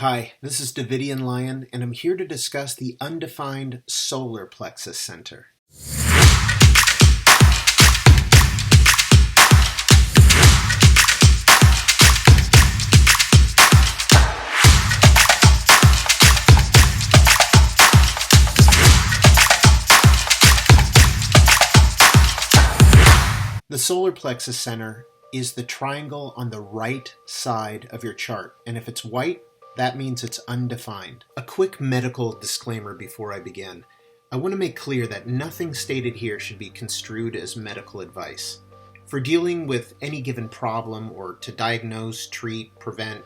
Hi, this is Davidian Lyon, and I'm here to discuss the Undefined Solar Plexus Center. The Solar Plexus Center is the triangle on the right side of your chart, and if it's white, that means it's undefined. A quick medical disclaimer before I begin. I want to make clear that nothing stated here should be construed as medical advice. For dealing with any given problem or to diagnose, treat, prevent,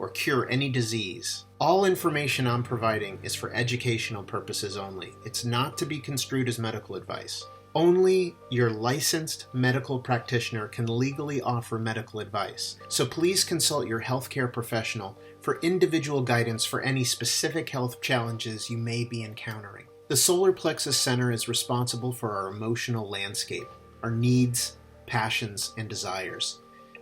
or cure any disease, all information I'm providing is for educational purposes only. It's not to be construed as medical advice. Only your licensed medical practitioner can legally offer medical advice, so please consult your healthcare professional for individual guidance for any specific health challenges you may be encountering. The Solar Plexus Center is responsible for our emotional landscape, our needs, passions, and desires.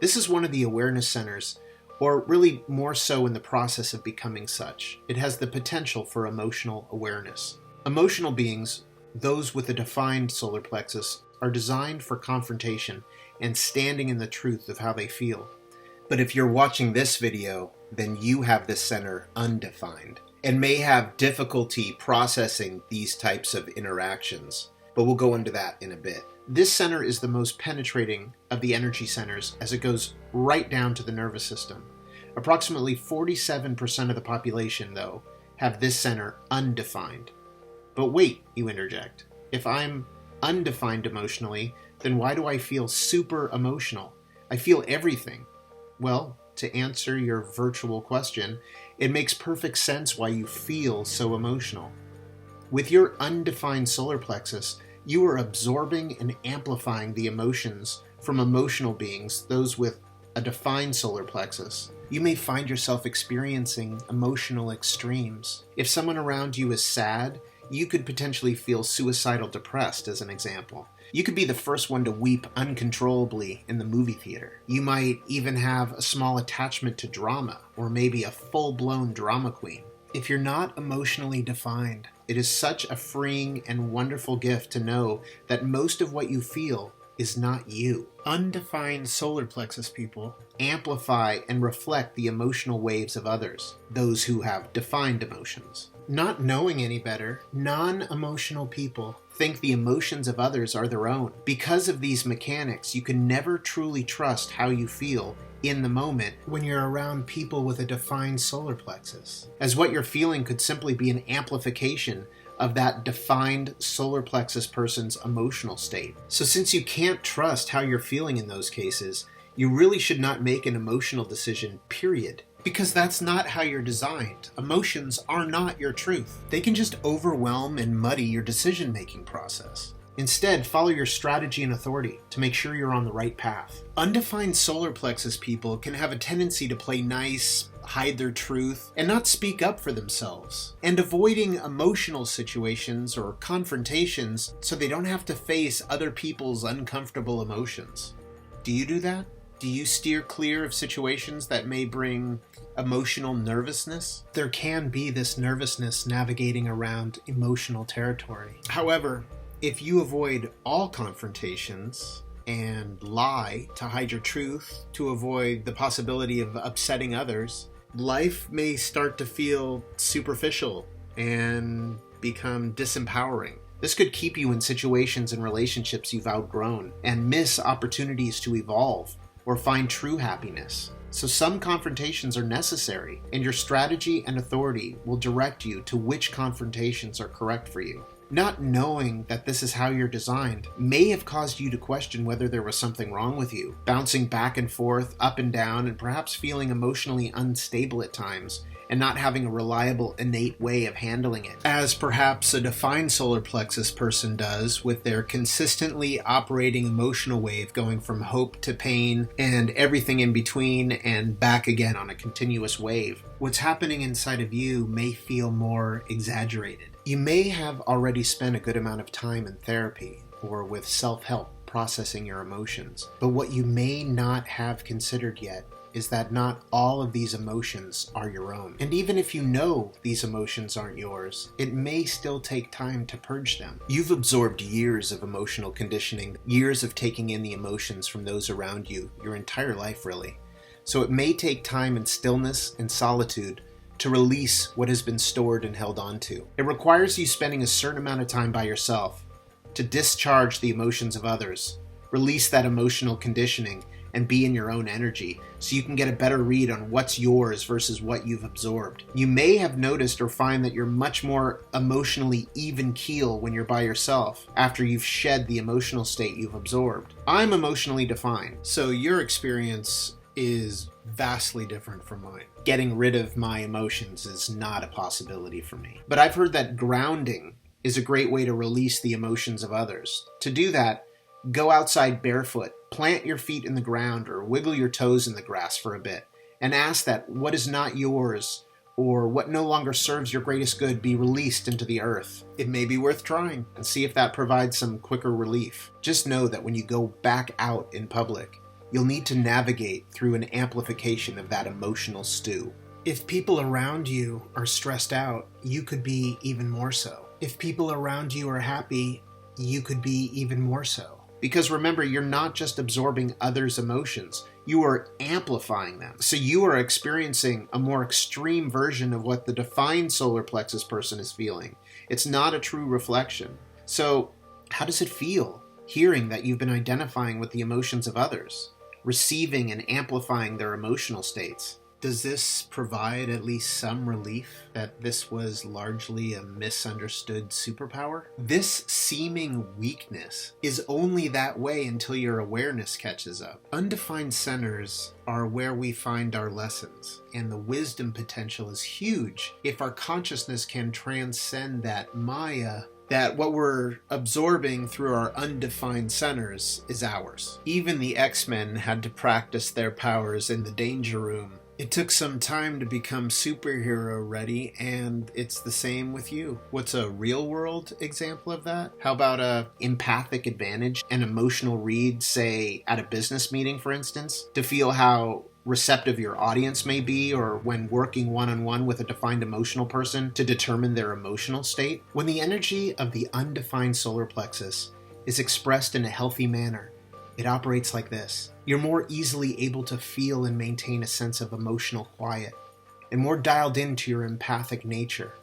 This is one of the awareness centers, or really more so in the process of becoming such. It has the potential for emotional awareness. Emotional beings, those with a defined solar plexus, are designed for confrontation and standing in the truth of how they feel. But if you're watching this video, then you have this center undefined and may have difficulty processing these types of interactions. But we'll go into that in a bit. This center is the most penetrating of the energy centers as it goes right down to the nervous system. Approximately 47% of the population, though, have this center undefined. But wait, you interject. If I'm undefined emotionally, then why do I feel super emotional? I feel everything. Well, to answer your virtual question, it makes perfect sense why you feel so emotional. With your undefined solar plexus, you are absorbing and amplifying the emotions from emotional beings, those with a defined solar plexus. You may find yourself experiencing emotional extremes. If someone around you is sad, you could potentially feel suicidal depressed, as an example. You could be the first one to weep uncontrollably in the movie theater. You might even have a small attachment to drama, or maybe a full-blown drama queen. If you're not emotionally defined, it is such a freeing and wonderful gift to know that most of what you feel is not you. Undefined solar plexus people amplify and reflect the emotional waves of others, those who have defined emotions. Not knowing any better, non-emotional people think the emotions of others are their own. Because of these mechanics, you can never truly trust how you feel in the moment when you're around people with a defined solar plexus, as what you're feeling could simply be an amplification of that defined solar plexus person's emotional state. So since you can't trust how you're feeling in those cases, you really should not make an emotional decision, period. Because that's not how you're designed. Emotions are not your truth. They can just overwhelm and muddy your decision-making process. Instead, follow your strategy and authority to make sure you're on the right path. Undefined solar plexus people can have a tendency to play nice, hide their truth, and not speak up for themselves, and avoiding emotional situations or confrontations so they don't have to face other people's uncomfortable emotions. Do you do that? Do you steer clear of situations that may bring emotional nervousness? There can be this nervousness navigating around emotional territory. However, if you avoid all confrontations and lie to hide your truth, to avoid the possibility of upsetting others, life may start to feel superficial and become disempowering. This could keep you in situations and relationships you've outgrown and miss opportunities to evolve or find true happiness. So some confrontations are necessary, and your strategy and authority will direct you to which confrontations are correct for you. Not knowing that this is how you're designed may have caused you to question whether there was something wrong with you, bouncing back and forth, up and down, and perhaps feeling emotionally unstable at times, and not having a reliable, innate way of handling it, as perhaps a defined solar plexus person does with their consistently operating emotional wave going from hope to pain and everything in between and back again on a continuous wave. What's happening inside of you may feel more exaggerated. You may have already spent a good amount of time in therapy or with self-help processing your emotions, but what you may not have considered yet is that not all of these emotions are your own. And even if you know these emotions aren't yours, it may still take time to purge them. You've absorbed years of emotional conditioning, years of taking in the emotions from those around you, your entire life really. So it may take time and stillness and solitude to release what has been stored and held onto. It requires you spending a certain amount of time by yourself to discharge the emotions of others, release that emotional conditioning, and be in your own energy so you can get a better read on what's yours versus what you've absorbed. You may have noticed or find that you're much more emotionally even keel when you're by yourself after you've shed the emotional state you've absorbed. I'm emotionally defined, so your experience is vastly different from mine. Getting rid of my emotions is not a possibility for me. But I've heard that grounding is a great way to release the emotions of others. To do that, go outside barefoot, plant your feet in the ground, or wiggle your toes in the grass for a bit, and ask that what is not yours or what no longer serves your greatest good be released into the earth. It may be worth trying, and see if that provides some quicker relief. Just know that when you go back out in public, you'll need to navigate through an amplification of that emotional stew. If people around you are stressed out, you could be even more so. If people around you are happy, you could be even more so. Because remember, you're not just absorbing others' emotions, you are amplifying them. So you are experiencing a more extreme version of what the defined solar plexus person is feeling. It's not a true reflection. So how does it feel hearing that you've been identifying with the emotions of others, receiving and amplifying their emotional states? Does this provide at least some relief that this was largely a misunderstood superpower? This seeming weakness is only that way until your awareness catches up. Undefined centers are where we find our lessons, and the wisdom potential is huge if our consciousness can transcend that Maya, that what we're absorbing through our undefined centers is ours. Even the X-Men had to practice their powers in the danger room. It took some time to become superhero ready, and it's the same with you. What's a real world example of that? How about a empathic advantage, an emotional read, say at a business meeting, for instance, to feel how receptive your audience may be, or when working one-on-one with a defined emotional person to determine their emotional state? When the energy of the undefined solar plexus is expressed in a healthy manner, it operates like this. You're more easily able to feel and maintain a sense of emotional quiet, and more dialed into your empathic nature,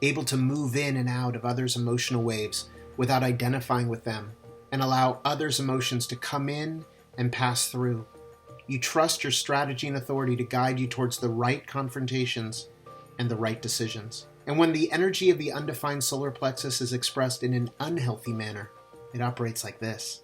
able to move in and out of others' emotional waves without identifying with them, and allow others' emotions to come in and pass through. You trust your strategy and authority to guide you towards the right confrontations and the right decisions. And when the energy of the undefined solar plexus is expressed in an unhealthy manner, it operates like this.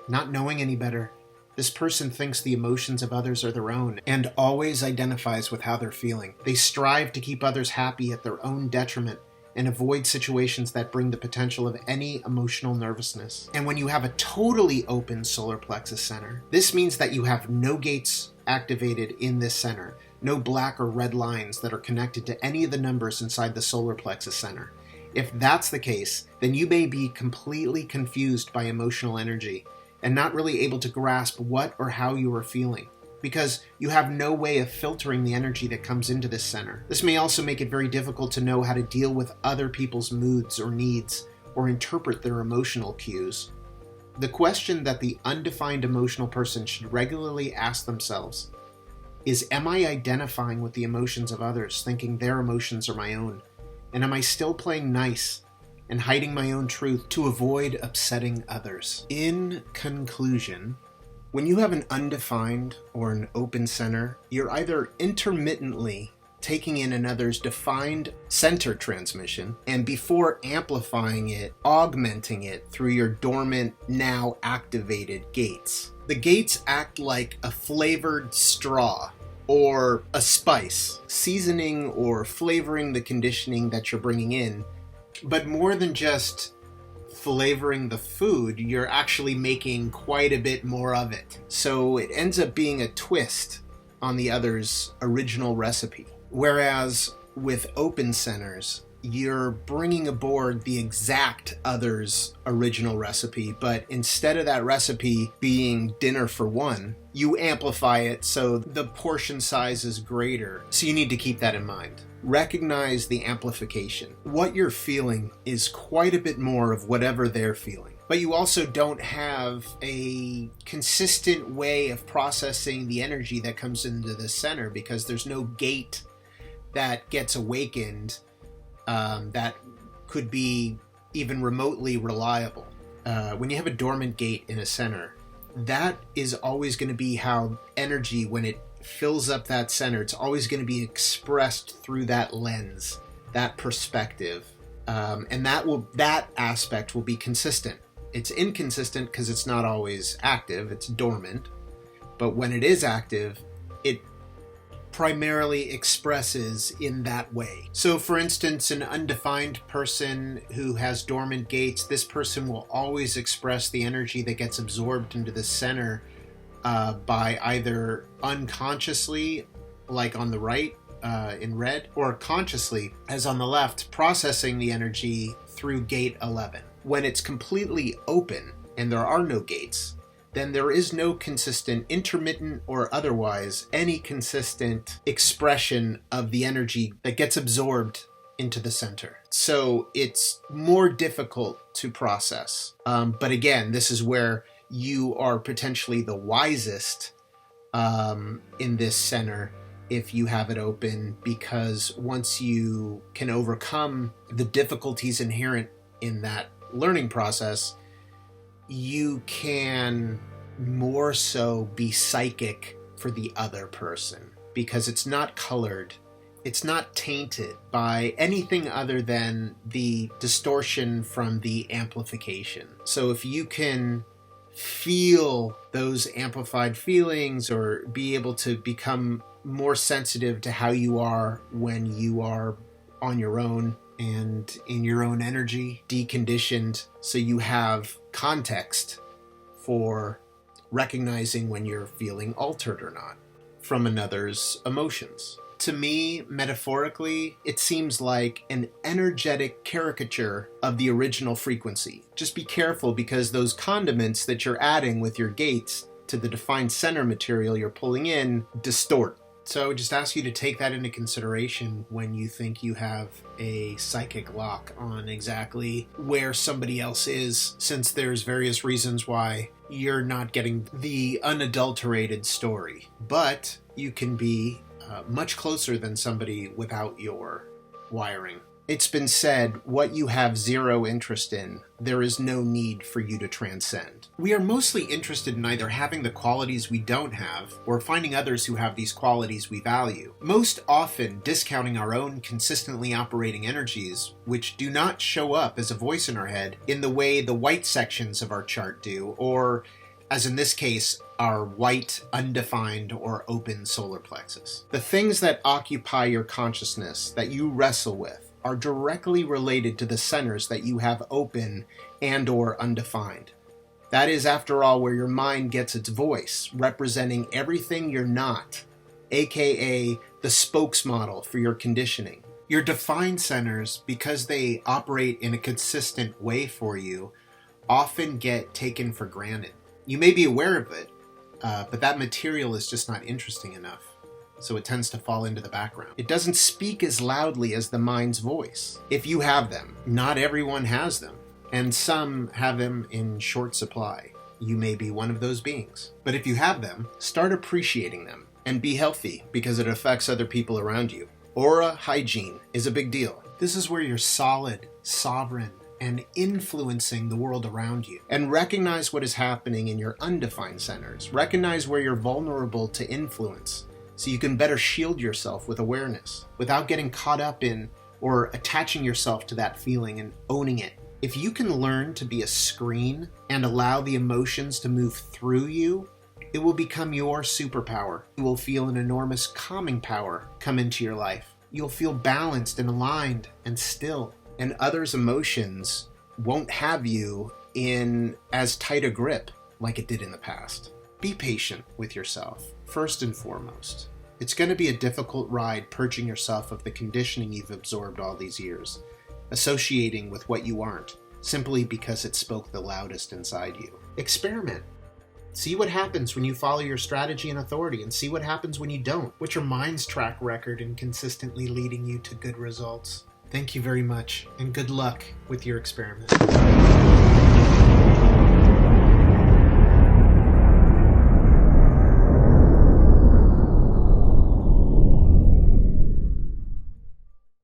Not knowing any better, this person thinks the emotions of others are their own and always identifies with how they're feeling. They strive to keep others happy at their own detriment and avoid situations that bring the potential of any emotional nervousness. And when you have a totally open solar plexus center, this means that you have no gates activated in this center, no black or red lines that are connected to any of the numbers inside the solar plexus center. If that's the case, then you may be completely confused by emotional energy and not really able to grasp what or how you are feeling, because you have no way of filtering the energy that comes into this center. This may also make it very difficult to know how to deal with other people's moods or needs, or interpret their emotional cues. The question that the undefined emotional person should regularly ask themselves is, am I identifying with the emotions of others, thinking their emotions are my own? And am I still playing nice and hiding my own truth to avoid upsetting others? In conclusion, when you have an undefined or an open center, you're either intermittently taking in another's defined center transmission, and before amplifying it, augmenting it through your dormant, now activated gates. The gates act like a flavored straw or a spice, seasoning or flavoring the conditioning that you're bringing in. But more than just flavoring the food, you're actually making quite a bit more of it. So it ends up being a twist on the other's original recipe. Whereas with open centers, you're bringing aboard the exact other's original recipe, but instead of that recipe being dinner for one, you amplify it so the portion size is greater. So you need to keep that in mind. Recognize the amplification. What you're feeling is quite a bit more of whatever they're feeling. But you also don't have a consistent way of processing the energy that comes into the center, because there's no gate that gets awakened that could be even remotely reliable. When you have a dormant gate in a center, that is always going to be how energy, when it fills up that center, it's always going to be expressed through that lens, that perspective, and that aspect will be consistent. It's inconsistent because it's not always active, it's dormant, but when it is active, it primarily expresses in that way. So for instance, an undefined person who has dormant gates, this person will always express the energy that gets absorbed into the center by either unconsciously, like on the right in red, or consciously, as on the left, processing the energy through gate 11. When it's completely open and there are no gates, then there is no consistent, intermittent or otherwise, any consistent expression of the energy that gets absorbed into the center. So it's more difficult to process. But again, this is where you are potentially the wisest in this center if you have it open, because once you can overcome the difficulties inherent in that learning process, you can more so be psychic for the other person, because it's not colored, it's not tainted by anything other than the distortion from the amplification. So if you can feel those amplified feelings, or be able to become more sensitive to how you are when you are on your own and in your own energy, deconditioned, so you have context for recognizing when you're feeling altered or not from another's emotions. To me, metaphorically, it seems like an energetic caricature of the original frequency. Just be careful, because those condiments that you're adding with your gates to the defined center material you're pulling in distort. So I would just ask you to take that into consideration when you think you have a psychic lock on exactly where somebody else is, since there's various reasons why you're not getting the unadulterated story. But you can be much closer than somebody without your wiring. It's been said, what you have zero interest in, there is no need for you to transcend. We are mostly interested in either having the qualities we don't have, or finding others who have these qualities we value, most often discounting our own consistently operating energies, which do not show up as a voice in our head in the way the white sections of our chart do, or, as in this case, our white, undefined, or open solar plexus. The things that occupy your consciousness, that you wrestle with, are directly related to the centers that you have open and or undefined. That is, after all, where your mind gets its voice, representing everything you're not, aka the spokesmodel for your conditioning. Your defined centers, because they operate in a consistent way for you, often get taken for granted. You may be aware of it, but that material is just not interesting enough, so it tends to fall into the background. It doesn't speak as loudly as the mind's voice. If you have them, not everyone has them, and some have them in short supply. You may be one of those beings. But if you have them, start appreciating them, and be healthy, because it affects other people around you. Aura hygiene is a big deal. This is where you're solid, sovereign, and influencing the world around you. And recognize what is happening in your undefined centers. Recognize where you're vulnerable to influence, so you can better shield yourself with awareness, without getting caught up in or attaching yourself to that feeling and owning it. If you can learn to be a screen and allow the emotions to move through you, it will become your superpower. You will feel an enormous calming power come into your life. You'll feel balanced and aligned and still. And others' emotions won't have you in as tight a grip like it did in the past. Be patient with yourself, first and foremost. It's going to be a difficult ride purging yourself of the conditioning you've absorbed all these years. associating with what you aren't, simply because it spoke the loudest inside you. Experiment. See what happens when you follow your strategy and authority, and see what happens when you don't. What's your mind's track record in consistently leading you to good results? Thank you very much, and good luck with your experiment.